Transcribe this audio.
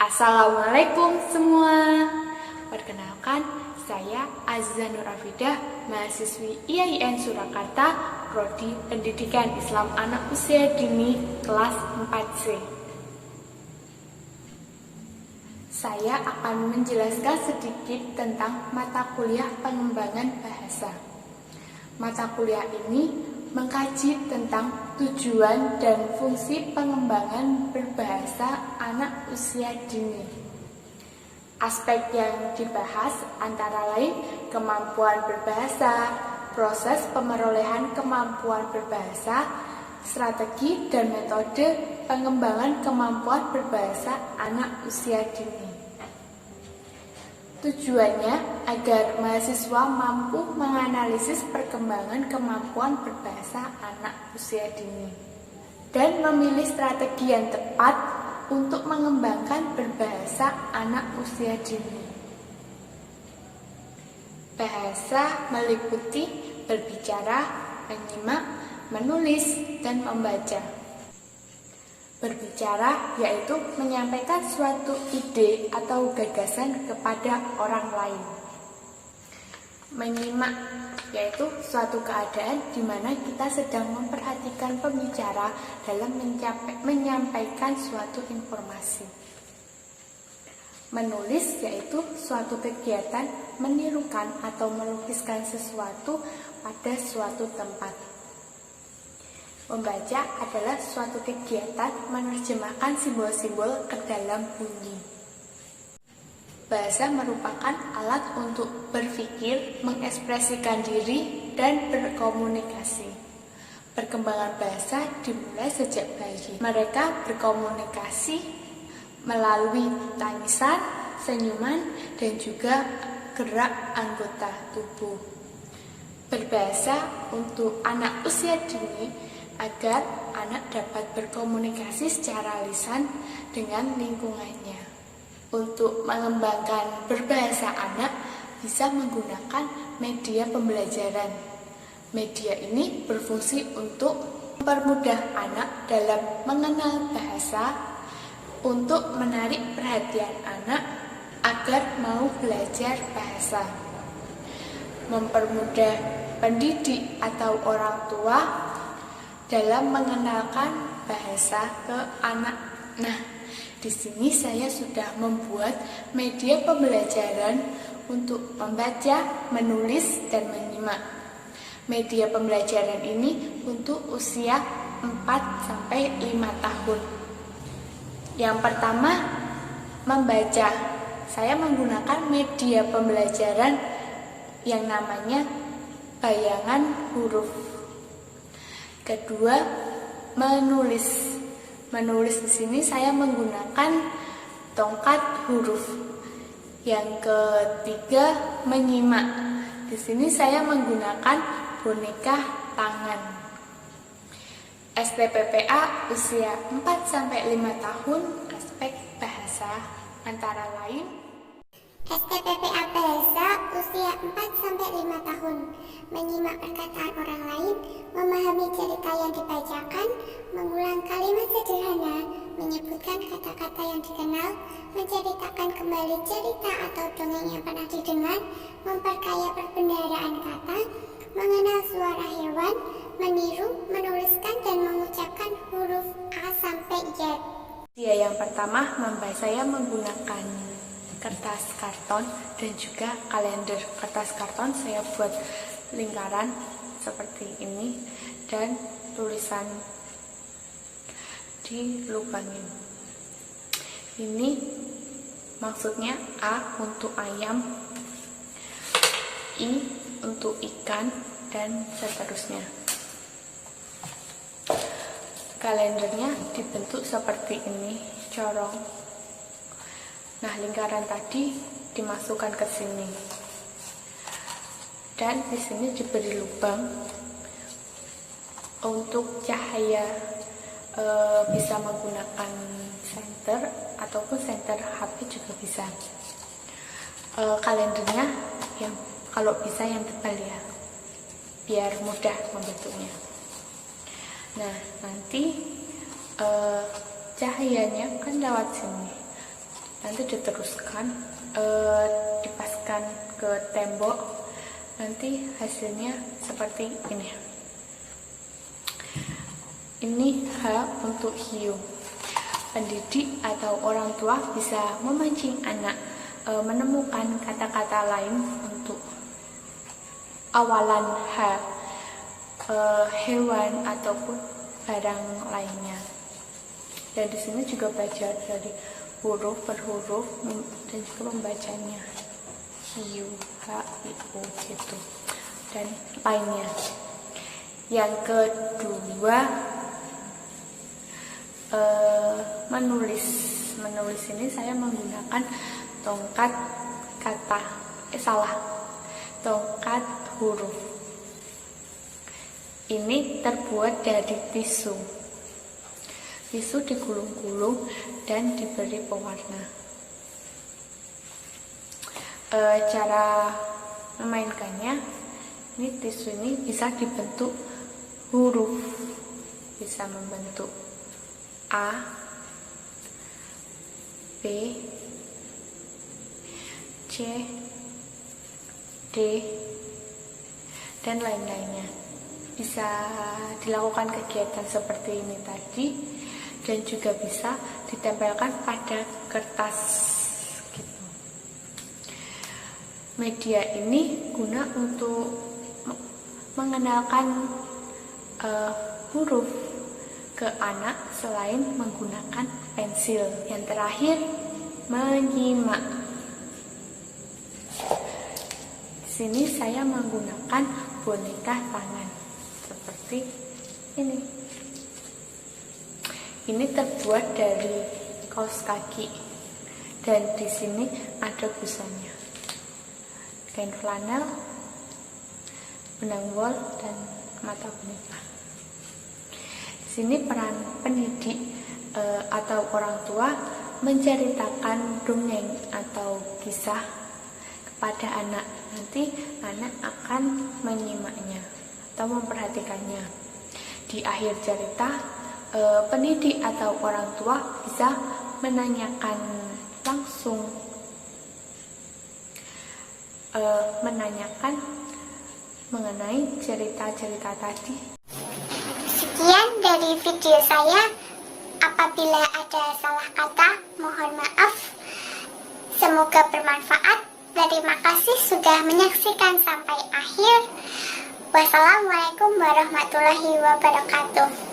Assalamualaikum semua. Perkenalkan, saya Aziza Nur Afidah, mahasiswi IAIN Surakarta, Prodi Pendidikan Islam Anak Usia Dini, kelas 4C. Saya akan menjelaskan sedikit tentang mata kuliah pengembangan bahasa. Mata kuliah ini mengkaji tentang tujuan dan fungsi pengembangan berbahasa anak usia dini. Aspek yang dibahas antara lain kemampuan berbahasa, proses pemerolehan kemampuan berbahasa, strategi dan metode pengembangan kemampuan berbahasa anak usia dini. Tujuannya agar mahasiswa mampu menganalisis perkembangan kemampuan berbahasa anak usia dini dan memilih strategi yang tepat untuk mengembangkan berbahasa anak usia dini. Bahasa meliputi berbicara, menyimak, menulis, dan membaca. Berbicara yaitu menyampaikan suatu ide atau gagasan kepada orang lain. Menyimak yaitu suatu keadaan di mana kita sedang memperhatikan pembicara dalam menyampaikan suatu informasi. Menulis yaitu suatu kegiatan menirukan atau melukiskan sesuatu pada suatu tempat. Membaca adalah suatu kegiatan menerjemahkan simbol-simbol ke dalam bunyi. Bahasa merupakan alat untuk berpikir, mengekspresikan diri, dan berkomunikasi. Perkembangan bahasa dimulai sejak bayi. Mereka berkomunikasi melalui tangisan, senyuman, dan juga gerak anggota tubuh. Berbahasa untuk anak usia dini agar anak dapat berkomunikasi secara lisan dengan lingkungannya. Untuk mengembangkan berbahasa anak bisa menggunakan media pembelajaran. Media ini berfungsi untuk mempermudah anak dalam mengenal bahasa, untuk menarik perhatian anak agar mau belajar bahasa, mempermudah pendidik atau orang tua dalam mengenalkan bahasa ke anak. Nah, di sini saya sudah membuat media pembelajaran untuk membaca, menulis, dan menyimak. Media pembelajaran ini untuk usia 4-5 tahun. Yang pertama, membaca. Saya menggunakan media pembelajaran yang namanya bayangan huruf. Kedua, menulis. Menulis di sini saya menggunakan tongkat huruf. Yang ketiga, menyimak. Di sini saya menggunakan boneka tangan. STPPA usia 4-5 tahun, aspek bahasa antara lain STPPA bahasa usia 4-5 tahun, menyimak perkataan orang lain, memahami cerita yang dibacakan, mengulang kalimat sederhana, menyebutkan kata-kata yang dikenal, menceritakan kembali cerita atau dongeng yang pernah didengar, memperkaya perbendaharaan kata, mengenal suara hewan, meniru, menuliskan dan mengucapkan huruf A sampai Z. Yang pertama, saya menggunakan kertas karton dan juga kalender. Kertas karton saya buat lingkaran seperti ini dan tulisan dilubangin. Ini maksudnya A untuk ayam, I untuk ikan, dan seterusnya. Kalendernya dibentuk seperti ini, corong. Nah, lingkaran tadi dimasukkan ke sini. Dan di sini diberi lubang untuk cahaya, bisa menggunakan senter ataupun senter HP juga bisa. Kalendernya yang kalau bisa yang tebal ya, biar mudah membentuknya. Nah, nanti cahayanya kan lewat sini. nanti diteruskan, dipaskan ke tembok, nanti hasilnya seperti ini. Ini H untuk hiu. Pendidik atau orang tua bisa memancing anak menemukan kata-kata lain untuk awalan H, hewan ataupun barang lainnya. Dan di sini juga belajar dari huruf per huruf dan juga membacanya, hiu, h, i, u gitu, dan lainnya. Yang kedua, menulis ini saya menggunakan tongkat kata, tongkat huruf. Ini terbuat dari tisu digulung-gulung dan diberi pewarna. Cara memainkannya, ini tisu ini bisa dibentuk huruf, bisa membentuk A, B, C, D, dan lain-lainnya. Bisa dilakukan kegiatan seperti ini tadi, dan juga bisa ditempelkan pada kertas gitu. Media ini guna untuk mengenalkan huruf ke anak selain menggunakan pensil. Yang terakhir, menyimak. Di sini saya menggunakan boneka tangan seperti ini. Ini terbuat dari kaos kaki dan di sini ada busanya, kain flanel, benang wol, dan mata boneka. Di sini peran pendidik atau orang tua menceritakan dongeng atau kisah kepada anak. Nanti anak akan menyimaknya atau memperhatikannya. Di akhir cerita, pendidik atau orang tua bisa menanyakan langsung, mengenai cerita-cerita tadi. Sekian dari video saya. Apabila ada salah kata, mohon maaf. Semoga bermanfaat. Terima kasih sudah menyaksikan sampai akhir. Wassalamualaikum warahmatullahi wabarakatuh.